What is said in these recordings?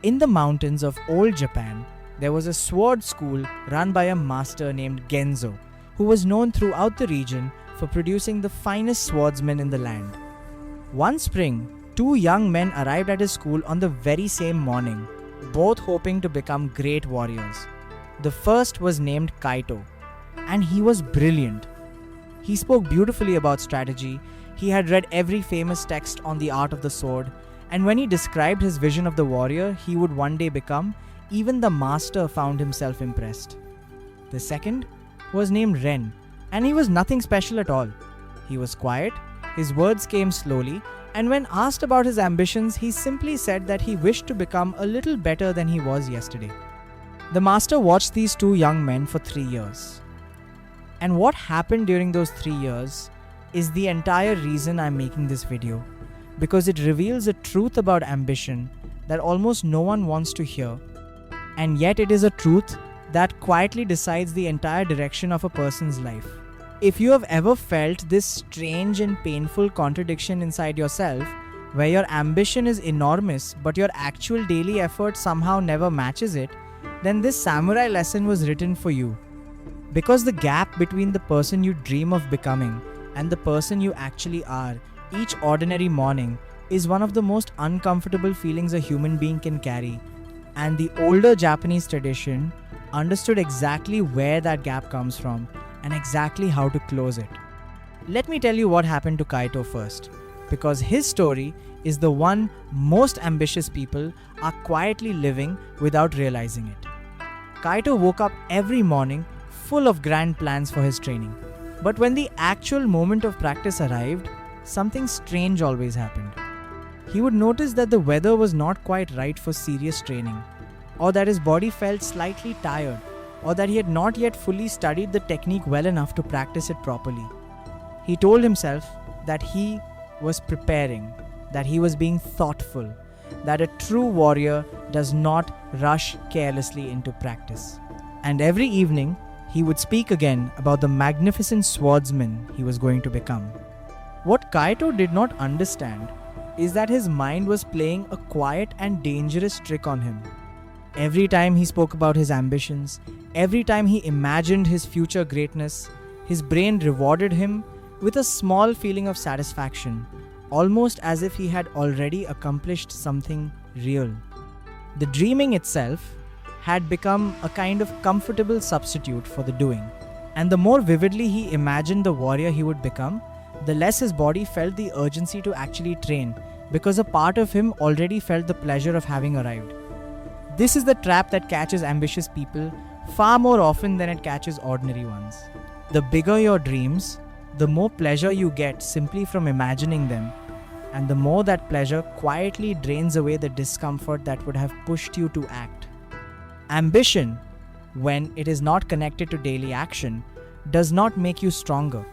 In the mountains of old Japan, there was a sword school run by a master named Genzo, who was known throughout the region for producing the finest swordsmen in the land. One spring, two young men arrived at his school on the very same morning, both hoping to become great warriors. The first was named Kaito, and he was brilliant. He spoke beautifully about strategy, he had read every famous text on the art of the sword, and when he described his vision of the warrior he would one day become, even the master found himself impressed. The second was named Ren, and he was nothing special at all. He was quiet, his words came slowly, and when asked about his ambitions, he simply said that he wished to become a little better than he was yesterday. The master watched these two young men for 3 years. And what happened during those 3 years is the entire reason I'm making this video, because it reveals a truth about ambition that almost no one wants to hear, and yet it is a truth that quietly decides the entire direction of a person's life. If you have ever felt this strange and painful contradiction inside yourself, where your ambition is enormous but your actual daily effort somehow never matches it, then this samurai lesson was written for you. Because the gap between the person you dream of becoming and the person you actually are each ordinary morning is one of the most uncomfortable feelings a human being can carry, and the older Japanese tradition understood exactly where that gap comes from and exactly how to close it. Let me tell you what happened to Kaito first, because his story is the one most ambitious people are quietly living without realizing it. Kaito woke up every morning full of grand plans for his training. But when the actual moment of practice arrived, something strange always happened. He would notice that the weather was not quite right for serious training, or that his body felt slightly tired, or that he had not yet fully studied the technique well enough to practice it properly. He told himself that he was preparing, that he was being thoughtful, that a true warrior does not rush carelessly into practice. And every evening, he would speak again about the magnificent swordsman he was going to become. What Kaito did not understand is that his mind was playing a quiet and dangerous trick on him. Every time he spoke about his ambitions, every time he imagined his future greatness, his brain rewarded him with a small feeling of satisfaction, almost as if he had already accomplished something real. The dreaming itself had become a kind of comfortable substitute for the doing, and the more vividly he imagined the warrior he would become, the less his body felt the urgency to actually train, because a part of him already felt the pleasure of having arrived. This is the trap that catches ambitious people far more often than it catches ordinary ones. The bigger your dreams, the more pleasure you get simply from imagining them, and the more that pleasure quietly drains away the discomfort that would have pushed you to act. Ambition, when it is not connected to daily action, does not make you stronger.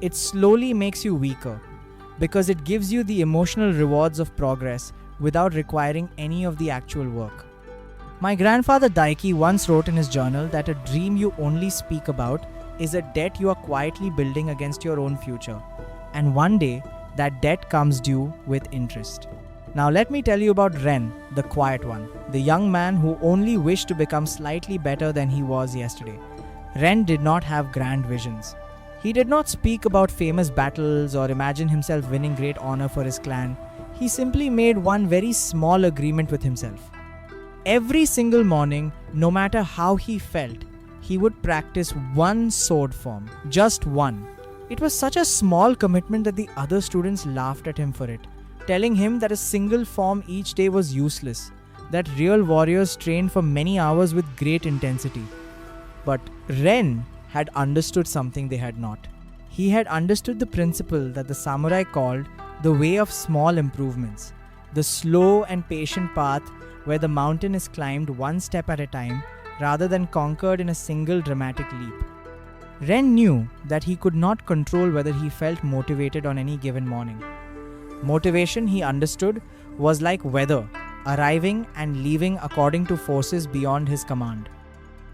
It slowly makes you weaker, because it gives you the emotional rewards of progress without requiring any of the actual work. My grandfather Daiki once wrote in his journal that a dream you only speak about is a debt you are quietly building against your own future, and one day that debt comes due with interest. Now let me tell you about Ren, the quiet one, the young man who only wished to become slightly better than he was yesterday. Ren did not have grand visions. He did not speak about famous battles or imagine himself winning great honor for his clan. He simply made one very small agreement with himself. Every single morning, no matter how he felt, he would practice one sword form, just one. It was such a small commitment that the other students laughed at him for it, telling him that a single form each day was useless, that real warriors trained for many hours with great intensity. But Ren had understood something they had not. He had understood the principle that the samurai called the way of small improvements, the slow and patient path where the mountain is climbed one step at a time rather than conquered in a single dramatic leap. Ren knew that he could not control whether he felt motivated on any given morning. Motivation, he understood, was like weather, arriving and leaving according to forces beyond his command.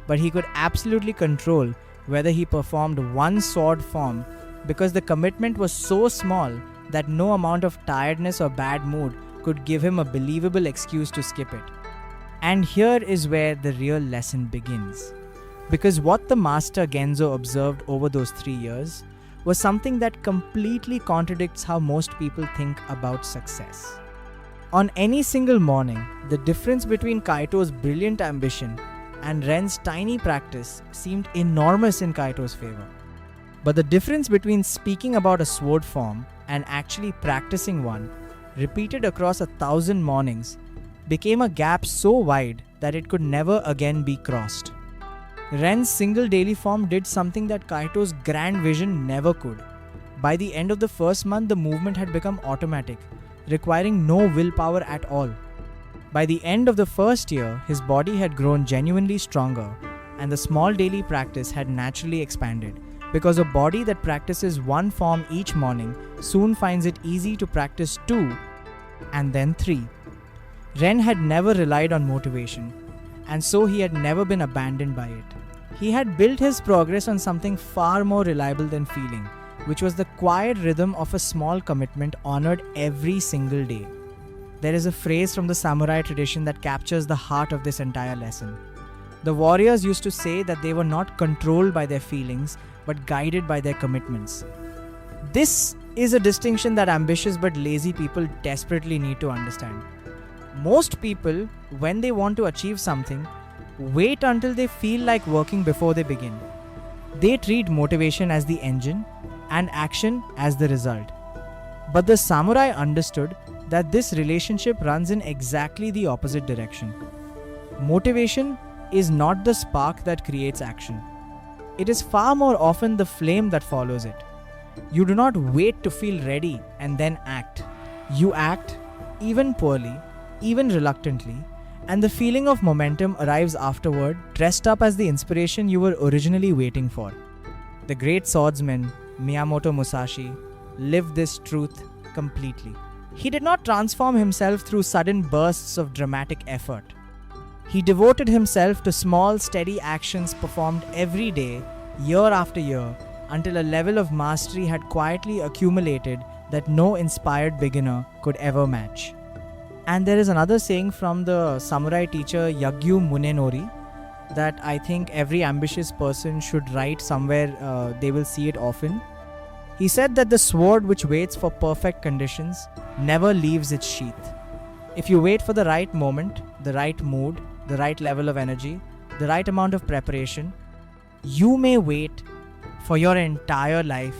But he could absolutely control whether he performed one sword form, because the commitment was so small that no amount of tiredness or bad mood could give him a believable excuse to skip it. And here is where the real lesson begins. Because what the master Genzo observed over those 3 years was something that completely contradicts how most people think about success. On any single morning, the difference between Kaito's brilliant ambition and Ren's tiny practice seemed enormous in Kaito's favor. But the difference between speaking about a sword form and actually practicing one, repeated across 1,000 mornings, became a gap so wide that it could never again be crossed. Ren's single daily form did something that Kaito's grand vision never could. By the end of the first month, the movement had become automatic, requiring no willpower at all. By the end of the first year, his body had grown genuinely stronger, and the small daily practice had naturally expanded, because a body that practices one form each morning soon finds it easy to practice 2 and then 3. Ren had never relied on motivation, and so he had never been abandoned by it. He had built his progress on something far more reliable than feeling, which was the quiet rhythm of a small commitment honored every single day. There is a phrase from the samurai tradition that captures the heart of this entire lesson. The warriors used to say that they were not controlled by their feelings, but guided by their commitments. This is a distinction that ambitious but lazy people desperately need to understand. Most people, when they want to achieve something, wait until they feel like working before they begin. They treat motivation as the engine and action as the result. But the samurai understood that this relationship runs in exactly the opposite direction. Motivation is not the spark that creates action. It is far more often the flame that follows it. You do not wait to feel ready and then act. You act, even poorly, even reluctantly, and the feeling of momentum arrives afterward, dressed up as the inspiration you were originally waiting for. The great swordsman, Miyamoto Musashi, lived this truth completely. He did not transform himself through sudden bursts of dramatic effort. He devoted himself to small, steady actions performed every day, year after year, until a level of mastery had quietly accumulated that no inspired beginner could ever match. And there is another saying from the samurai teacher Yagyu Munenori that I think every ambitious person should write somewhere, they will see it often. He said that the sword which waits for perfect conditions never leaves its sheath. If you wait for the right moment, the right mood, the right level of energy, the right amount of preparation, you may wait for your entire life,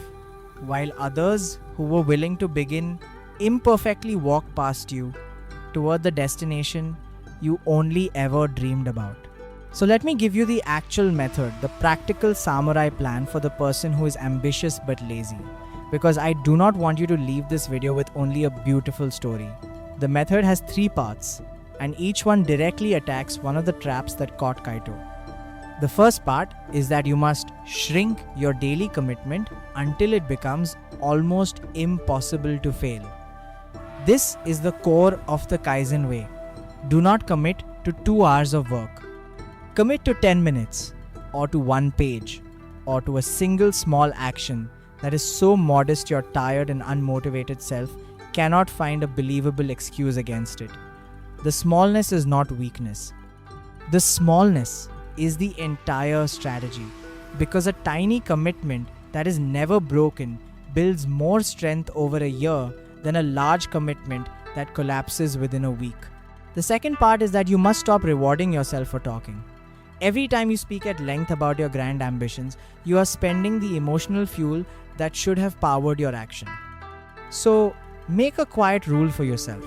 while others who were willing to begin imperfectly walk past you toward the destination you only ever dreamed about. So let me give you the actual method, the practical samurai plan for the person who is ambitious but lazy, because I do not want you to leave this video with only a beautiful story. The method has 3 parts, and each one directly attacks one of the traps that caught Kaito. The first part is that you must shrink your daily commitment until it becomes almost impossible to fail. This is the core of the Kaizen way. Do not commit to 2 hours of work. Commit to 10 minutes, or to 1 page, or to a single small action that is so modest your tired and unmotivated self cannot find a believable excuse against it. The smallness is not weakness. The smallness is the entire strategy, because a tiny commitment that is never broken builds more strength over a year than a large commitment that collapses within a week. The second part is that you must stop rewarding yourself for talking. Every time you speak at length about your grand ambitions, you are spending the emotional fuel that should have powered your action. So, make a quiet rule for yourself.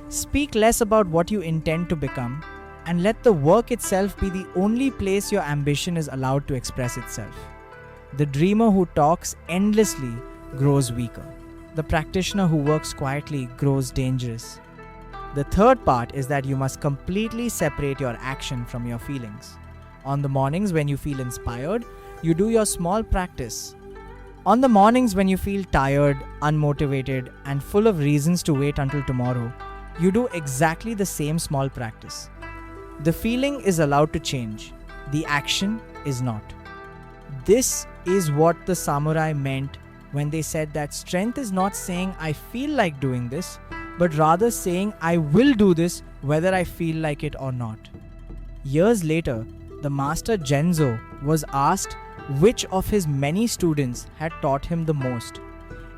Speak less about what you intend to become, and let the work itself be the only place your ambition is allowed to express itself. The dreamer who talks endlessly grows weaker. The practitioner who works quietly grows dangerous. The third part is that you must completely separate your action from your feelings. On the mornings when you feel inspired, you do your small practice. On the mornings when you feel tired, unmotivated, and full of reasons to wait until tomorrow, you do exactly the same small practice. The feeling is allowed to change. The action is not. This is what the samurai meant when they said that strength is not saying I feel like doing this, but rather saying, I will do this whether I feel like it or not. Years later, the master Genzo was asked which of his many students had taught him the most.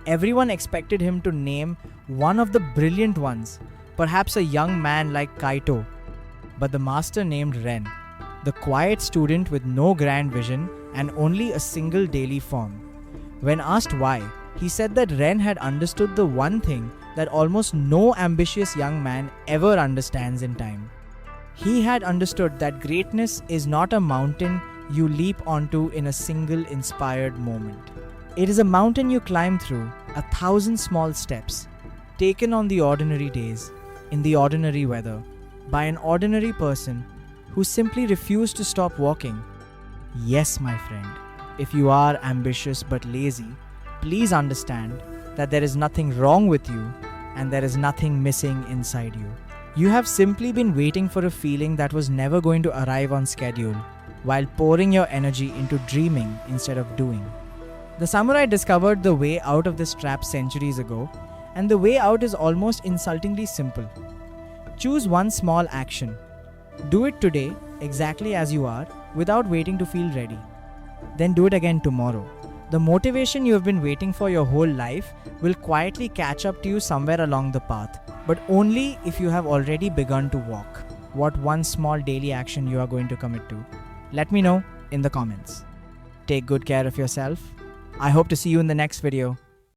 Everyone expected him to name one of the brilliant ones, perhaps a young man like Kaito. But the master named Ren, the quiet student with no grand vision and only a single daily form. When asked why, he said that Ren had understood the one thing that almost no ambitious young man ever understands in time. He had understood that greatness is not a mountain you leap onto in a single inspired moment. It is a mountain you climb through 1,000 small steps, taken on the ordinary days, in the ordinary weather, by an ordinary person who simply refused to stop walking. Yes, my friend, if you are ambitious but lazy, please understand that there is nothing wrong with you and there is nothing missing inside you. You have simply been waiting for a feeling that was never going to arrive on schedule, while pouring your energy into dreaming instead of doing. The samurai discovered the way out of this trap centuries ago, and the way out is almost insultingly simple. Choose one small action. Do it today, exactly as you are, without waiting to feel ready. Then do it again tomorrow. The motivation you have been waiting for your whole life will quietly catch up to you somewhere along the path, but only if you have already begun to walk. What one small daily action you are going to commit to? Let me know in the comments. Take good care of yourself. I hope to see you in the next video.